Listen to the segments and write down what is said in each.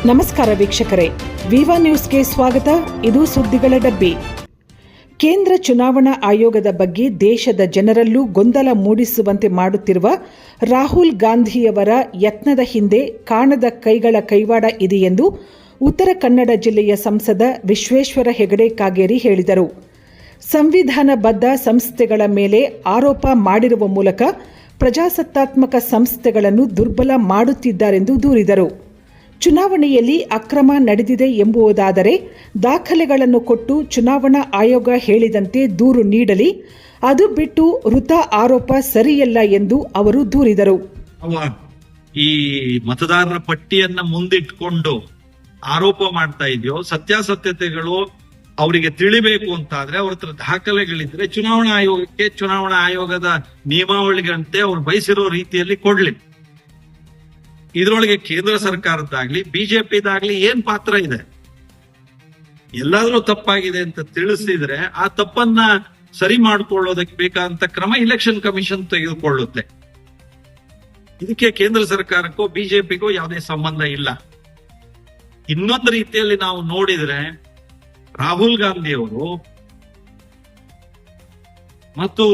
ನಮಸ್ಕಾರ ವೀಕ್ಷಕರೇ, ವಿವಾ ನ್ಯೂಸ್ಗೆ ಸ್ವಾಗತ. ಇದು ಸುದ್ದಿಗಳ ಡಬ್ಬಿ. ಕೇಂದ್ರ ಚುನಾವಣಾ ಆಯೋಗದ ಬಗ್ಗೆ ದೇಶದ ಜನರಲ್ಲೂ ಗೊಂದಲ ಮೂಡಿಸುವಂತೆ ಮಾಡುತ್ತಿರುವ ರಾಹುಲ್ ಗಾಂಧಿಯವರ ಯತ್ನದ ಹಿಂದೆ ಕಾಣದ ಕೈಗಳ ಕೈವಾಡ ಇದೆಯೆಂದು ಉತ್ತರ ಕನ್ನಡ ಜಿಲ್ಲೆಯ ಸಂಸದ ವಿಶ್ವೇಶ್ವರ ಹೆಗಡೆ ಕಾಗೇರಿ ಹೇಳಿದರು. ಸಂವಿಧಾನಬದ್ಧ ಸಂಸ್ಥೆಗಳ ಮೇಲೆ ಆರೋಪ ಮಾಡಿರುವ ಮೂಲಕ ಪ್ರಜಾಸತ್ತಾತ್ಮಕ ಸಂಸ್ಥೆಗಳನ್ನು ದುರ್ಬಲ ಮಾಡುತ್ತಿದ್ದಾರೆಂದು ದೂರಿದರು. ಚುನಾವಣೆಯಲ್ಲಿ ಅಕ್ರಮ ನಡೆದಿದೆ ಎಂಬುದಾದರೆ ದಾಖಲೆಗಳನ್ನು ಕೊಟ್ಟು ಚುನಾವಣಾ ಆಯೋಗ ಹೇಳಿದಂತೆ ದೂರು ನೀಡಲಿ, ಅದು ಬಿಟ್ಟು ವೃಥಾ ಆರೋಪ ಸರಿಯಲ್ಲ ಎಂದು ಅವರು ದೂರಿದರು. ಈ ಮತದಾರರ ಪಟ್ಟಿಯನ್ನ ಮುಂದಿಟ್ಕೊಂಡು ಆರೋಪ ಮಾಡ್ತಾ ಇದೆಯೋ, ಸತ್ಯಾಸತ್ಯತೆಗಳು ಅವರಿಗೆ ತಿಳಿಬೇಕು ಅಂತಾದ್ರೆ ಅವ್ರ ಹತ್ರ ದಾಖಲೆಗಳಿದ್ರೆ ಚುನಾವಣಾ ಆಯೋಗಕ್ಕೆ ಚುನಾವಣಾ ಆಯೋಗದ ನಿಯಮಾವಳಿಗಳಂತೆ ಅವ್ರು ಬಯಸಿರೋ ರೀತಿಯಲ್ಲಿ ಕೊಡ್ಲಿ. ಇದ್ರೊಳಗೆ ಕೇಂದ್ರ ಸರ್ಕಾರದ್ದಾಗ್ಲಿ ಬಿಜೆಪಿದಾಗ್ಲಿ ಏನ್ ಪಾತ್ರ ಇದೆ? ಎಲ್ಲಾದ್ರೂ ತಪ್ಪಾಗಿದೆ ಅಂತ ತಿಳಿಸಿದ್ರೆ ಆ ತಪ್ಪನ್ನ ಸರಿ ಮಾಡ್ಕೊಳ್ಳೋದಕ್ಕೆ ಬೇಕಾದಂತ ಕ್ರಮ ಇಲೆಕ್ಷನ್ ಕಮಿಷನ್ ತೆಗೆದುಕೊಳ್ಳುತ್ತೆ. ಇದಕ್ಕೆ ಕೇಂದ್ರ ಸರ್ಕಾರಕ್ಕೋ ಬಿಜೆಪಿಗೂ ಯಾವುದೇ ಸಂಬಂಧ ಇಲ್ಲ. ಇನ್ನೊಂದು ರೀತಿಯಲ್ಲಿ ನಾವು ನೋಡಿದ್ರೆ ರಾಹುಲ್ ಗಾಂಧಿ ಅವರು ಮತ್ತು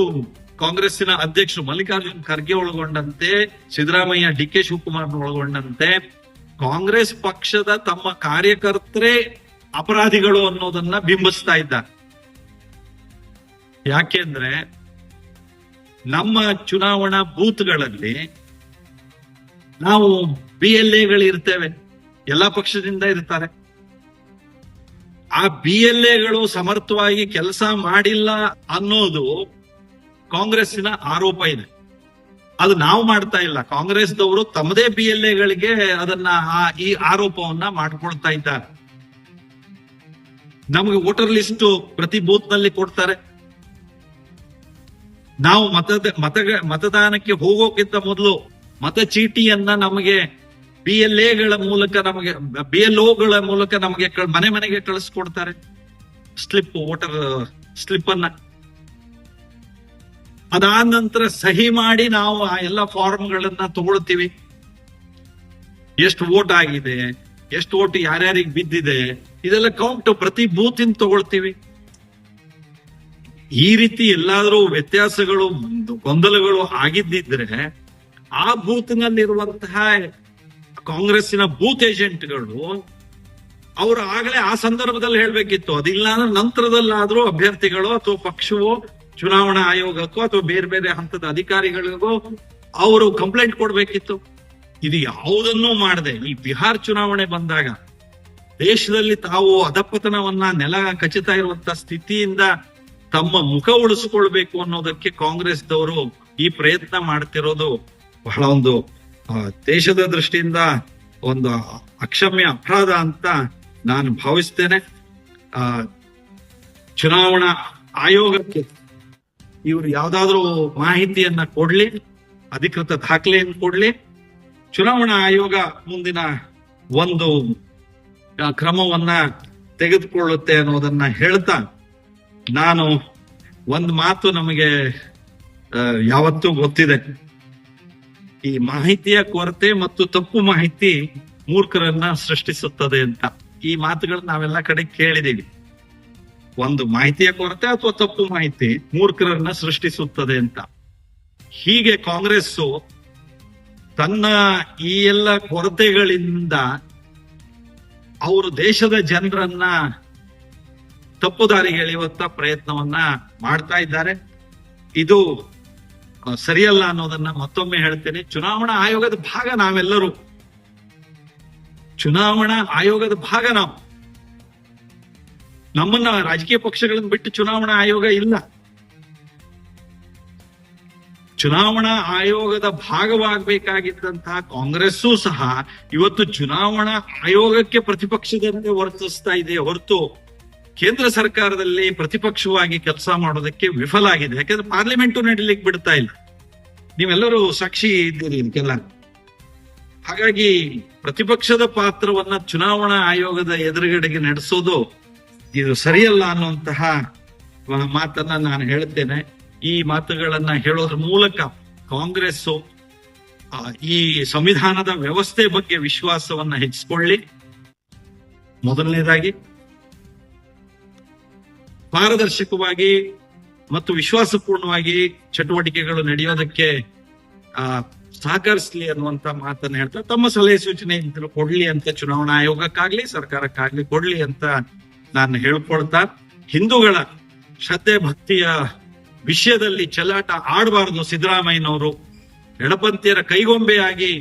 ಕಾಂಗ್ರೆಸ್ಸಿನ ಅಧ್ಯಕ್ಷರು ಮಲ್ಲಿಕಾರ್ಜುನ್ ಖರ್ಗೆ ಒಳಗೊಂಡಂತೆ, ಸಿದ್ದರಾಮಯ್ಯ, ಡಿ.ಕೆ. ಶಿವಕುಮಾರ್ ಒಳಗೊಂಡಂತೆ ಕಾಂಗ್ರೆಸ್ ಪಕ್ಷದ ತಮ್ಮ ಕಾರ್ಯಕರ್ತರೇ ಅಪರಾಧಿಗಳು ಅನ್ನೋದನ್ನ ಬಿಂಬಿಸ್ತಾ ಇದ್ದಾರೆ. ಯಾಕೆಂದ್ರೆ ನಮ್ಮ ಚುನಾವಣಾ ಬೂತ್ಗಳಲ್ಲಿ ನಾವು BLAಗಳಿರ್ತೇವೆ, ಎಲ್ಲಾ ಪಕ್ಷದಿಂದ ಇರ್ತಾರೆ. ಆ BLAಗಳು ಸಮರ್ಥವಾಗಿ ಕೆಲಸ ಮಾಡಿಲ್ಲ ಅನ್ನೋದು ಕಾಂಗ್ರೆಸ್ಸಿನ ಆರೋಪ ಇದೆ. ಅದು ನಾವು ಮಾಡ್ತಾ ಇಲ್ಲ, ಕಾಂಗ್ರೆಸ್ದವರು ತಮ್ಮದೇ BLAಗಳಿಗೆ ಅದನ್ನ ಈ ಆರೋಪವನ್ನ ಮಾಡ್ಕೊಳ್ತಾ ಇದ್ದಾರೆ. ನಮಗೆ ವೋಟರ್ ಲಿಸ್ಟ್ ಪ್ರತಿ ಬೂತ್ ನಲ್ಲಿ ಕೊಡ್ತಾರೆ. ನಾವು ಮತದಾನಕ್ಕೆ ಹೋಗೋಕ್ಕಿಂತ ಮೊದಲು ಮತ ಚೀಟಿಯನ್ನ ನಮಗೆ BLOಗಳ ಮೂಲಕ ನಮಗೆ ಮನೆ ಮನೆಗೆ ಕಳಿಸ್ಕೊಡ್ತಾರೆ. ವೋಟರ್ ಸ್ಲಿಪ್ ಅನ್ನ ಅದಾದ ನಂತರ ಸಹಿ ಮಾಡಿ ನಾವು ಆ ಎಲ್ಲ ಫಾರ್ಮ್ಗಳನ್ನ ತಗೊಳ್ತೀವಿ. ಎಷ್ಟು ವೋಟ್ ಆಗಿದೆ, ಎಷ್ಟು ವೋಟ್ ಯಾರ್ಯಾರಿಗೆ ಬಿದ್ದಿದೆ, ಇದೆಲ್ಲ ಕೌಂಟ್ ಪ್ರತಿ ಬೂತ್ ಇಂದ ತಗೊಳ್ತೀವಿ. ಈ ರೀತಿ ಎಲ್ಲಾದ್ರೂ ವ್ಯತ್ಯಾಸಗಳು, ಗೊಂದಲಗಳು ಆಗಿದ್ದಿದ್ರೆ ಆ ಬೂತ್ ನಲ್ಲಿರುವಂತಹ ಕಾಂಗ್ರೆಸ್ಸಿನ ಬೂತ್ ಏಜೆಂಟ್ಗಳು ಅವರು ಆಗಲೇ ಆ ಸಂದರ್ಭದಲ್ಲಿ ಹೇಳ್ಬೇಕಿತ್ತು. ಅದಿಲ್ಲ ಅಂದ್ರೆ ನಂತರದಲ್ಲಾದ್ರೂ ಅಭ್ಯರ್ಥಿಗಳು ಅಥವಾ ಪಕ್ಷವೋ ಚುನಾವಣಾ ಆಯೋಗಕ್ಕೋ ಅಥವಾ ಬೇರೆ ಬೇರೆ ಹಂತದ ಅಧಿಕಾರಿಗಳಿಗೋ ಅವರು ಕಂಪ್ಲೇಂಟ್ ಕೊಡ್ಬೇಕಿತ್ತು. ಇದು ಯಾವುದನ್ನೂ ಮಾಡದೆ ಈ ಬಿಹಾರ್ ಚುನಾವಣೆ ಬಂದಾಗ ದೇಶದಲ್ಲಿ ತಾವು ಅಧಪತನವನ್ನ ನೆಲ ಕಚ್ಚುತ್ತಾ ಇರುವಂತ ಸ್ಥಿತಿಯಿಂದ ತಮ್ಮ ಮುಖ ಉಳಿಸ್ಕೊಳ್ಬೇಕು ಅನ್ನೋದಕ್ಕೆ ಕಾಂಗ್ರೆಸ್ದವರು ಈ ಪ್ರಯತ್ನ ಮಾಡ್ತಿರೋದು ಬಹಳ ಒಂದು ದೇಶದ ದೃಷ್ಟಿಯಿಂದ ಒಂದು ಅಕ್ಷಮ್ಯ ಅಪರಾಧ ಅಂತ ನಾನು ಭಾವಿಸ್ತೇನೆ. ಚುನಾವಣಾ ಆಯೋಗಕ್ಕೆ ಇವರು ಯಾವ್ದಾದ್ರು ಮಾಹಿತಿಯನ್ನ ಕೊಡ್ಲಿ, ಅಧಿಕೃತ ದಾಖಲೆಯನ್ನು ಕೊಡ್ಲಿ, ಚುನಾವಣಾ ಆಯೋಗ ಮುಂದಿನ ಒಂದು ಕ್ರಮವನ್ನ ತೆಗೆದುಕೊಳ್ಳುತ್ತೆ ಅನ್ನೋದನ್ನ ಹೇಳ್ತಾ, ನಾನು ಒಂದು ಮಾತು ನಮಗೆ ಯಾವತ್ತೂ ಗೊತ್ತಿದೆ, ಈ ಮಾಹಿತಿಯ ಕೊರತೆ ಮತ್ತು ತಪ್ಪು ಮಾಹಿತಿ ಮೂರ್ಖರನ್ನ ಸೃಷ್ಟಿಸುತ್ತದೆ ಅಂತ. ಈ ಮಾತುಗಳನ್ನ ನಾವೆಲ್ಲ ಕಡೆ ಕೇಳಿದೀವಿ. ಒಂದು ಮಾಹಿತಿಯ ಕೊರತೆ ಅಥವಾ ತಪ್ಪು ಮಾಹಿತಿ ಮೂರ್ಖರನ್ನ ಸೃಷ್ಟಿಸುತ್ತದೆ ಅಂತ. ಹೀಗೆ ಕಾಂಗ್ರೆಸ್ ತನ್ನ ಈ ಎಲ್ಲ ಕೊರತೆಗಳಿಂದ ಅವರು ದೇಶದ ಜನರನ್ನ ತಪ್ಪು ದಾರಿಗೆ ಎಳೆಯುವಂತ ಪ್ರಯತ್ನವನ್ನ ಮಾಡ್ತಾ ಇದ್ದಾರೆ. ಇದು ಸರಿಯಲ್ಲ ಅನ್ನೋದನ್ನ ಮತ್ತೊಮ್ಮೆ ಹೇಳ್ತೇನೆ. ಚುನಾವಣಾ ಆಯೋಗದ ಭಾಗ ನಾವೆಲ್ಲರೂ, ಚುನಾವಣಾ ಆಯೋಗದ ಭಾಗ ನಾವು. ನಮ್ಮನ್ನ ರಾಜಕೀಯ ಪಕ್ಷಗಳನ್ನು ಬಿಟ್ಟು ಚುನಾವಣಾ ಆಯೋಗ ಇಲ್ಲ. ಚುನಾವಣಾ ಆಯೋಗದ ಭಾಗವಾಗಬೇಕಾಗಿದ್ದಂತಹ ಕಾಂಗ್ರೆಸ್ಸೂ ಸಹ ಇವತ್ತು ಚುನಾವಣಾ ಆಯೋಗಕ್ಕೆ ಪ್ರತಿಪಕ್ಷದಂತೆ ವರ್ತಿಸ್ತಾ ಇದೆ ಹೊರತು ಕೇಂದ್ರ ಸರ್ಕಾರದಲ್ಲಿ ಪ್ರತಿಪಕ್ಷವಾಗಿ ಕೆಲಸ ಮಾಡೋದಕ್ಕೆ ವಿಫಲ ಆಗಿದೆ. ಯಾಕಂದ್ರೆ ಪಾರ್ಲಿಮೆಂಟು ನಡೀಲಿಕ್ಕೆ ಬಿಡ್ತಾ ಇಲ್ಲ. ನೀವೆಲ್ಲರೂ ಸಾಕ್ಷಿ ಇದ್ದೀರಿ ಇದಕ್ಕೆಲ್ಲ. ಹಾಗಾಗಿ ಪ್ರತಿಪಕ್ಷದ ಪಾತ್ರವನ್ನ ಚುನಾವಣಾ ಆಯೋಗದ ಎದುರುಗಡೆಗೆ ನಡೆಸೋದು ಇದು ಸರಿಯಲ್ಲ ಅನ್ನುವಂತಹ ಮಾತನ್ನ ನಾನು ಹೇಳ್ತೇನೆ. ಈ ಮಾತುಗಳನ್ನ ಹೇಳೋದ್ರ ಮೂಲಕ ಕಾಂಗ್ರೆಸ್ ಈ ಸಂವಿಧಾನದ ವ್ಯವಸ್ಥೆ ಬಗ್ಗೆ ವಿಶ್ವಾಸವನ್ನ ಹೆಚ್ಚಿಸಿಕೊಳ್ಳಿ. ಮೊದಲನೇದಾಗಿ ಪಾರದರ್ಶಕವಾಗಿ ಮತ್ತು ವಿಶ್ವಾಸಪೂರ್ಣವಾಗಿ ಚಟುವಟಿಕೆಗಳು ನಡೆಯೋದಕ್ಕೆ ಸಹಕರಿಸಲಿ ಅನ್ನುವಂತ ಮಾತನ್ನ ಹೇಳ್ತಾ ತಮ್ಮ ಸಲಹೆ ಸೂಚನೆ ಕೊಡ್ಲಿ ಅಂತ ಚುನಾವಣಾ ಆಯೋಗಕ್ಕಾಗ್ಲಿ ಸರ್ಕಾರಕ್ಕಾಗ್ಲಿ ಕೊಡ್ಲಿ ಅಂತ ನಾನು ಹೇಳ್ಕೊಳ್ತಾ, ಹಿಂದೂಗಳ ಶ್ರದ್ಧೆ ಭಕ್ತಿಯ ವಿಷಯದಲ್ಲಿ ಚೆಲ್ಲಾಟ ಆಡಬಾರದು. ಸಿದ್ದರಾಮಯ್ಯನವರು ಎಡಪಂಥೀಯರ ಕೈಗೊಂಬೆಯಾಗಿ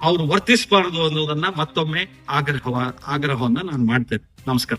ಅವರು ವರ್ತಿಸಬಾರದು ಅನ್ನೋದನ್ನ ಮತ್ತೊಮ್ಮೆ ಆಗ್ರಹವನ್ನ ನಾನು ಮಾಡ್ತೇನೆ. ನಮಸ್ಕಾರ.